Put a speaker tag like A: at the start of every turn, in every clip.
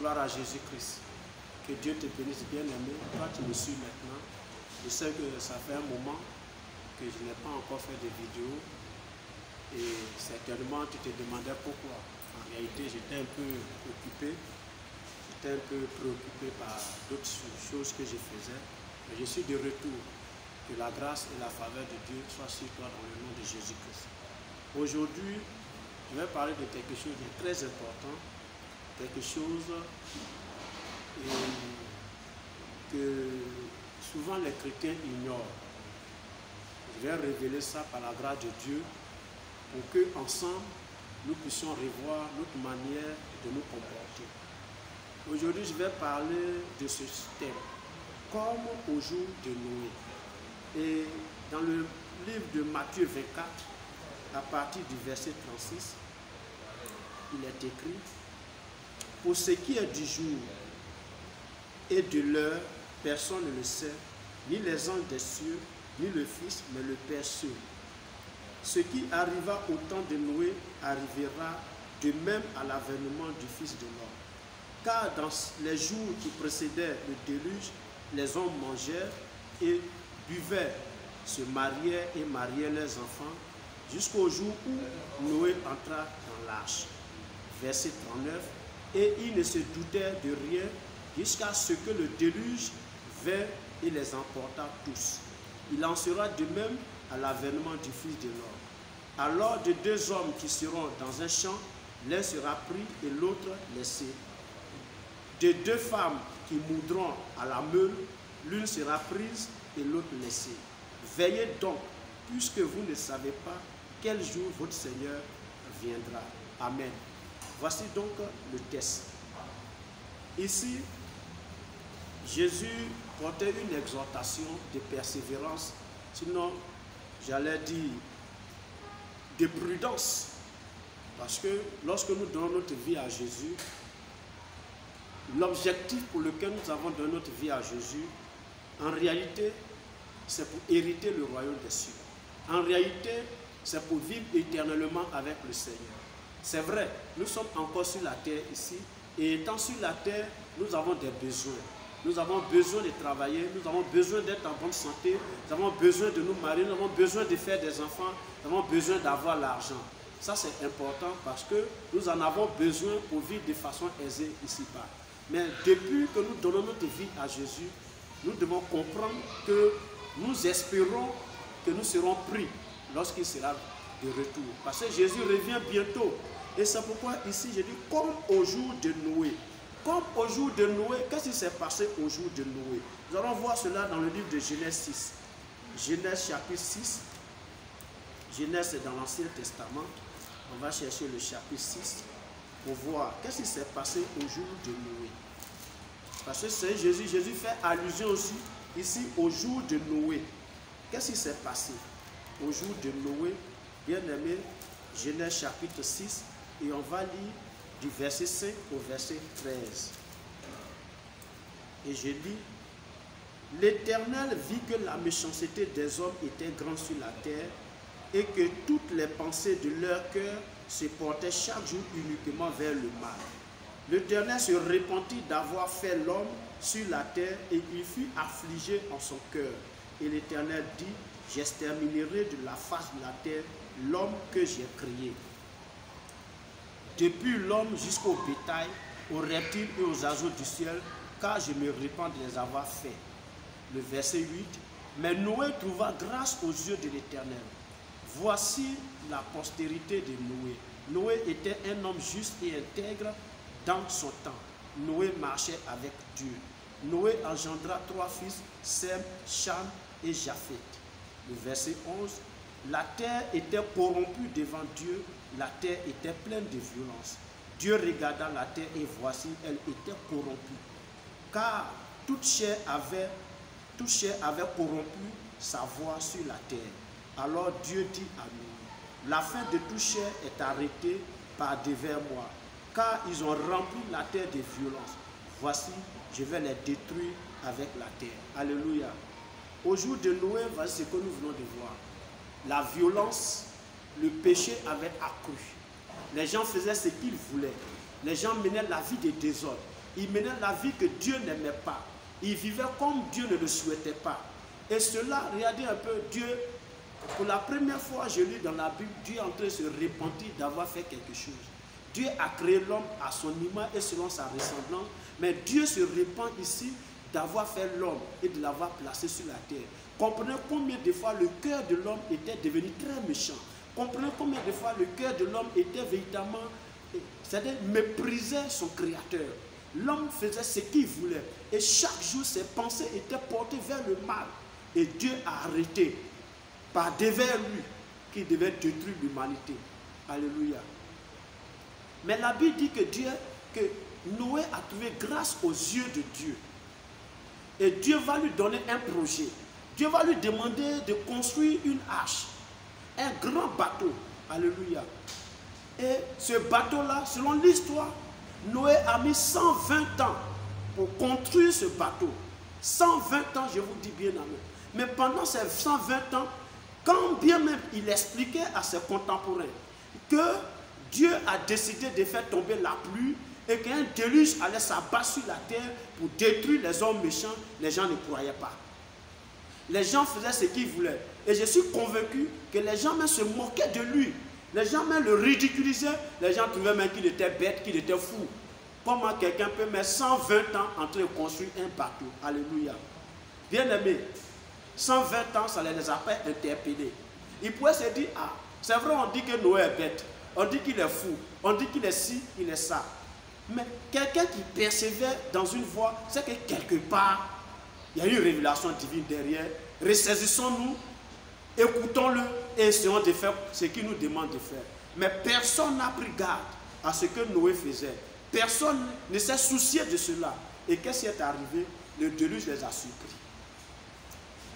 A: Gloire à Jésus-Christ. Que Dieu te bénisse, bien-aimé. Toi, tu me suis maintenant. Je sais que ça fait un moment que je n'ai pas encore fait de vidéo. Et certainement, tu te demandais pourquoi. En réalité, j'étais un peu occupé. J'étais un peu préoccupé par d'autres choses que je faisais. Mais je suis de retour. Que la grâce et la faveur de Dieu soient sur toi dans le nom de Jésus-Christ. Aujourd'hui, je vais parler de quelque chose de très important. Quelque chose que souvent les chrétiens ignorent. Je vais révéler ça par la grâce de Dieu pour que ensemble nous puissions revoir notre manière de nous comporter. Aujourd'hui, je vais parler de ce thème, comme au jour de Noé. Et dans le livre de Matthieu 24, à partir du verset 36, il est écrit: pour ce qui est du jour et de l'heure, personne ne le sait, ni les anges des cieux, ni le Fils, mais le Père seul. Ce qui arriva au temps de Noé arrivera de même à l'avènement du Fils de l'homme. Car dans les jours qui précédaient le déluge, les hommes mangèrent et buvaient, se mariaient et mariaient leurs enfants, jusqu'au jour où Noé entra dans l'arche. Verset 39. Et ils ne se doutaient de rien jusqu'à ce que le déluge vint et les emporta tous. Il en sera de même à l'avènement du Fils de l'homme. Alors de deux hommes qui seront dans un champ, l'un sera pris et l'autre laissé. De deux femmes qui moudront à la meule, l'une sera prise et l'autre laissée. Veillez donc, puisque vous ne savez pas quel jour votre Seigneur viendra. Amen. Voici donc le texte. Ici, Jésus portait une exhortation de persévérance, sinon j'allais dire de prudence. Parce que lorsque nous donnons notre vie à Jésus, l'objectif pour lequel nous avons donné notre vie à Jésus, en réalité, c'est pour hériter le royaume des cieux. En réalité, c'est pour vivre éternellement avec le Seigneur. C'est vrai, nous sommes encore sur la terre ici, et étant sur la terre, nous avons des besoins. Nous avons besoin de travailler, nous avons besoin d'être en bonne santé, nous avons besoin de nous marier, nous avons besoin de faire des enfants, nous avons besoin d'avoir l'argent. Ça, c'est important parce que nous en avons besoin pour vivre de façon aisée ici-bas. Mais depuis que nous donnons notre vie à Jésus, nous devons comprendre que nous espérons que nous serons pris lorsqu'il sera de retour. Parce que Jésus revient bientôt. Et c'est pourquoi ici, je dis comme au jour de Noé. Comme au jour de Noé, qu'est-ce qui s'est passé au jour de Noé? Nous allons voir cela dans le livre de Genèse 6. Genèse chapitre 6. Genèse c'est dans l'Ancien Testament. On va chercher le chapitre 6 pour voir qu'est-ce qui s'est passé au jour de Noé. Parce que c'est Jésus. Jésus fait allusion aussi ici au jour de Noé. Qu'est-ce qui s'est passé au jour de Noé? Bien aimé, Genèse chapitre 6 et on va lire du verset 5 au verset 13. Et je lis: l'Éternel vit que la méchanceté des hommes était grande sur la terre et que toutes les pensées de leur cœur se portaient chaque jour uniquement vers le mal. L'Éternel se repentit d'avoir fait l'homme sur la terre et il fut affligé en son cœur. Et l'Éternel dit: j'exterminerai de la face de la terre l'homme que j'ai créé, depuis l'homme jusqu'au bétail, aux reptiles et aux oiseaux du ciel, car je me répands de les avoir faits. Le verset 8. Mais Noé trouva grâce aux yeux de l'Éternel. Voici la postérité de Noé. Noé était un homme juste et intègre dans son temps. Noé marchait avec Dieu. Noé engendra 3 fils, Sem, Cham et Japheth. Le verset 11. La terre était corrompue devant Dieu, la terre était pleine de violence. Dieu regarda la terre et voici, elle était corrompue. Car toute chair avait corrompu sa voix sur la terre. Alors Dieu dit à Noé: la fin de toute chair est arrêtée par devers moi, car ils ont rempli la terre de violence. Voici, je vais les détruire avec la terre. Alléluia. Au jour de Noé, voici ce que nous venons de voir. La violence, le péché avait accru. Les gens faisaient ce qu'ils voulaient. Les gens menaient la vie de désordre. Il menait la vie que Dieu n'aimait pas. Il vivait comme Dieu ne le souhaitait pas. Et cela, regardez un peu, Dieu, pour la première fois, je lis dans la Bible, Dieu est en train de se repentir d'avoir fait quelque chose. Dieu a créé l'homme à son image et selon sa ressemblance, mais Dieu se repent ici d'avoir fait l'homme et de l'avoir placé sur la terre. Comprenez combien de fois le cœur de l'homme était devenu très méchant. Comprenez combien de fois le cœur de l'homme était véritablement, c'est-à-dire méprisait son créateur. L'homme faisait ce qu'il voulait et chaque jour ses pensées étaient portées vers le mal. Et Dieu a arrêté par devers lui qui devait détruire l'humanité. Alléluia. Mais la Bible dit que Noé a trouvé grâce aux yeux de Dieu. Et Dieu va lui donner un projet. Dieu va lui demander de construire une arche, un grand bateau. Alléluia. Et ce bateau-là, selon l'histoire, Noé a mis 120 ans pour construire ce bateau. 120 ans, je vous dis bien amen. Mais pendant ces 120 ans, quand bien même il expliquait à ses contemporains que Dieu a décidé de faire tomber la pluie et qu'un déluge allait s'abattre sur la terre pour détruire les hommes méchants, les gens ne croyaient pas. Les gens faisaient ce qu'ils voulaient. Et je suis convaincu que les gens même se moquaient de lui. Les gens même le ridiculisaient. Les gens trouvaient même qu'il était bête, qu'il était fou. Comment quelqu'un peut mettre 120 ans en train de construire un bateau? Alléluia. Bien aimé, 120 ans, ça ne les a pas interpellés. Ils pouvaient se dire, ah, c'est vrai, on dit que Noé est bête. On dit qu'il est fou. On dit qu'il est ci, il est ça. Mais quelqu'un qui persévère dans une voie, c'est que quelque part, il y a une révélation divine derrière. Ressaisissons-nous, écoutons-le et essayons de faire ce qu'il nous demande de faire. Mais personne n'a pris garde à ce que Noé faisait. Personne ne s'est soucié de cela. Et qu'est-ce qui est arrivé? Le déluge les a surpris.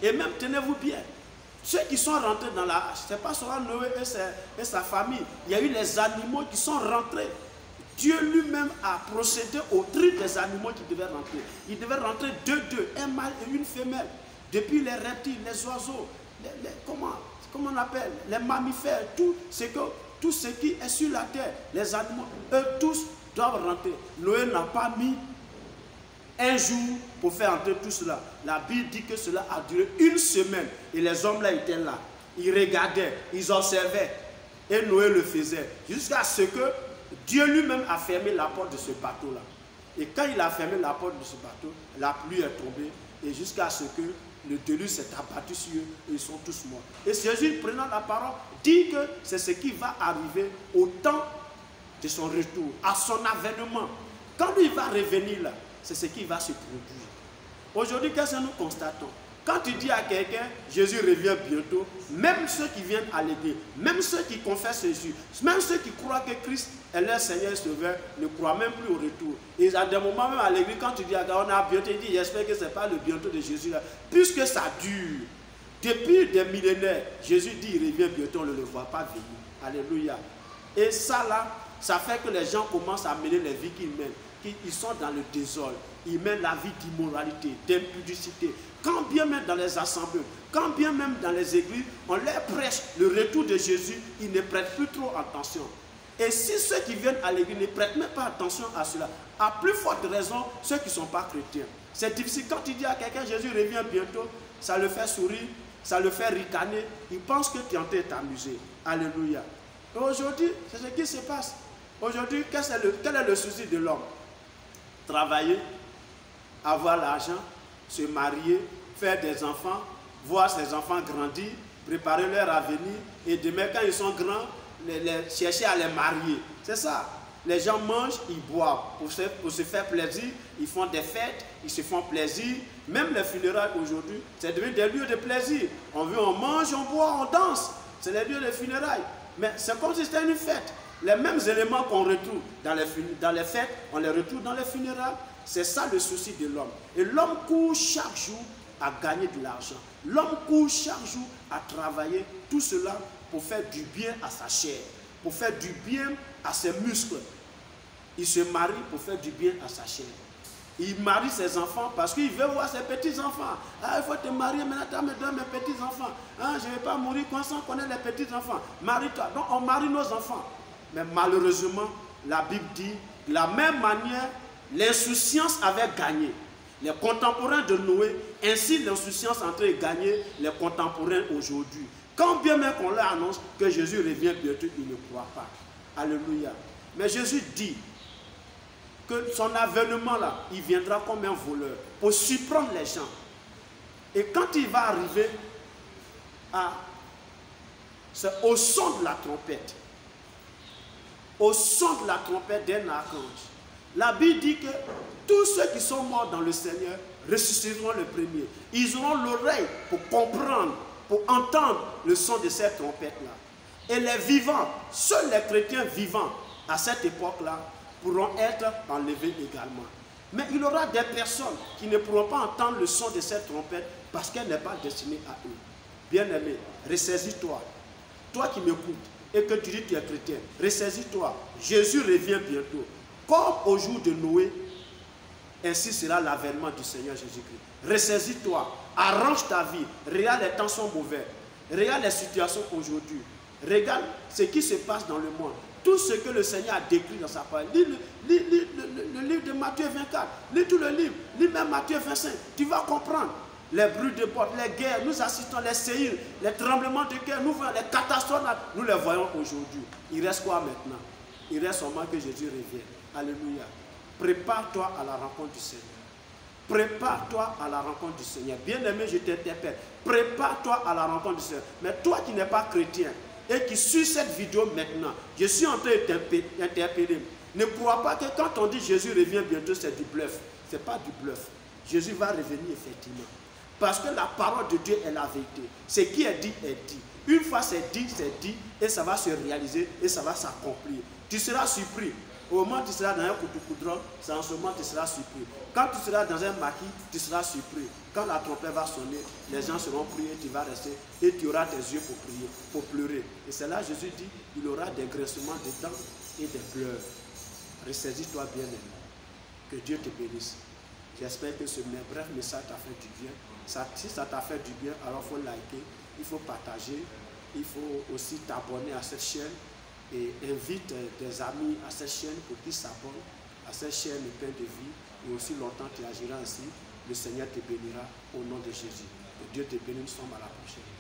A: Et même, tenez-vous bien, ceux qui sont rentrés dans la hache, ce n'est pas seulement Noé et sa famille. Il y a eu les animaux qui sont rentrés. Dieu lui-même a procédé au tri des animaux qui devaient rentrer. Il devait rentrer deux, un mâle et une femelle. Depuis les reptiles, les oiseaux, comment on appelle, les mammifères, tout ce qui est sur la terre, les animaux, eux tous doivent rentrer. Noé n'a pas mis un jour pour faire entrer tout cela. La Bible dit que cela a duré une semaine. Et les hommes là étaient là. Ils regardaient, ils observaient. Et Noé le faisait. Jusqu'à ce que Dieu lui-même a fermé la porte de ce bateau-là. Et quand il a fermé la porte de ce bateau, la pluie est tombée. Et jusqu'à ce que le déluge s'est abattu sur eux et ils sont tous morts. Et Jésus, prenant la parole, dit que c'est ce qui va arriver au temps de son retour, à son avènement. Quand lui va revenir là, c'est ce qui va se produire. Aujourd'hui, qu'est-ce que nous constatons? Quand tu dis à quelqu'un, Jésus revient bientôt, même ceux qui viennent à l'église, même ceux qui confessent Jésus, même ceux qui croient que Christ est leur Seigneur et Sauveur, ne croient même plus au retour. Et à des moments même à l'église, quand tu dis à quelqu'un, on a bientôt, il dit, j'espère que ce n'est pas le bientôt de Jésus là. Puisque ça dure, depuis des millénaires, Jésus dit, il revient bientôt, on ne le voit pas venir. Alléluia. Et ça là, ça fait que les gens commencent à mener les vies qu'ils mènent. Ils sont dans le désordre. Ils mènent la vie d'immoralité, d'impudicité. Quand bien même dans les assemblées, quand bien même dans les églises, on leur prêche le retour de Jésus, ils ne prêtent plus trop attention. Et si ceux qui viennent à l'église ne prêtent même pas attention à cela, à plus forte raison, ceux qui ne sont pas chrétiens. C'est difficile. Quand tu dis à quelqu'un Jésus revient bientôt, ça le fait sourire, ça le fait ricaner. Il pense que tu es en train de t'amuser. Alléluia. Et aujourd'hui, c'est ce qui se passe. Aujourd'hui, quel est le souci de l'homme? Travailler, avoir l'argent, se marier, faire des enfants, voir ses enfants grandir, préparer leur avenir et demain quand ils sont grands, chercher à les marier. C'est ça. Les gens mangent, ils boivent pour se faire plaisir, ils font des fêtes, ils se font plaisir. Même les funérailles aujourd'hui, c'est devenu des lieux de plaisir. On veut, on mange, on boit, on danse. C'est les lieux de funérailles. Mais c'est comme si c'était une fête. Les mêmes éléments qu'on retrouve dans les fêtes, on les retrouve dans les funérailles. C'est ça le souci de l'homme. Et l'homme court chaque jour à gagner de l'argent. L'homme court chaque jour à travailler. Tout cela pour faire du bien à sa chair, pour faire du bien à ses muscles. Il se marie pour faire du bien à sa chair. Il marie ses enfants parce qu'il veut voir ses petits-enfants. Ah, il faut te marier, maintenant tu me donnes mes petits-enfants. Ah, je ne vais pas mourir sans connaître les petits-enfants. Marie-toi. Donc on marie nos enfants. Mais malheureusement, la Bible dit, de la même manière l'insouciance avait gagné les contemporains de Noé, ainsi l'insouciance est en train de gagner les contemporains aujourd'hui. Quand bien même qu'on leur annonce que Jésus revient bientôt, ils ne croient pas. Alléluia. Mais Jésus dit que son avènement là, il viendra comme un voleur pour surprendre les gens. Et quand il va arriver c'est au son de la trompette. Au son de la trompette d'un archange. La Bible dit que tous ceux qui sont morts dans le Seigneur ressusciteront le premier. Ils auront l'oreille pour comprendre, pour entendre le son de cette trompette-là. Et les vivants, seuls les chrétiens vivants à cette époque-là pourront être enlevés également. Mais il y aura des personnes qui ne pourront pas entendre le son de cette trompette parce qu'elle n'est pas destinée à eux. Bien-aimé, ressaisis-toi. Toi qui m'écoutes et que tu dis que tu es chrétien, ressaisis-toi. Jésus revient bientôt. Comme au jour de Noé, ainsi sera l'avènement du Seigneur Jésus-Christ. Ressaisis-toi, arrange ta vie. Regarde, les temps sont mauvais. Regarde les situations aujourd'hui. Regarde ce qui se passe dans le monde. Tout ce que le Seigneur a décrit dans sa parole. Lis le livre de Matthieu 24. Lis tout le livre. Lis même Matthieu 25. Tu vas comprendre. Les bruits de portes, les guerres, nous assistons, les séismes, les tremblements de cœur, nous voyons les catastrophes, nous les voyons aujourd'hui. Il reste quoi maintenant? Il reste seulement que Jésus revienne. Alléluia. Prépare-toi à la rencontre du Seigneur. Prépare-toi à la rencontre du Seigneur. Bien-aimé, je t'interpelle. Prépare-toi à la rencontre du Seigneur. Mais toi qui n'es pas chrétien et qui suis cette vidéo maintenant, je suis en train de t'interpeller. Ne crois pas que quand on dit Jésus revient bientôt, c'est du bluff. Ce n'est pas du bluff. Jésus va revenir effectivement. Parce que la parole de Dieu est la vérité. Ce qui est dit est dit. Une fois c'est dit, et ça va se réaliser, et ça va s'accomplir. Tu seras surpris. Au moment où tu seras dans un couteau-coudron, c'est en ce moment que tu seras surpris. Quand tu seras dans un maquis, tu seras surpris. Quand la trompette va sonner, les gens seront priés, tu vas rester, et tu auras tes yeux pour prier, pour pleurer. Et c'est là Jésus dit, il y aura des graissements de dents et des pleurs. Ressaisis-toi bien, aimé. Que Dieu te bénisse. J'espère que ce bref message t'a fait du bien. Si ça t'a fait du bien, alors il faut liker, il faut partager, il faut aussi t'abonner à cette chaîne et invite des amis à cette chaîne pour qu'ils s'abonnent à cette chaîne de pain de vie et aussi longtemps tu agiras ainsi. Le Seigneur te bénira au nom de Jésus. Que Dieu te bénisse, nous sommes à la prochaine.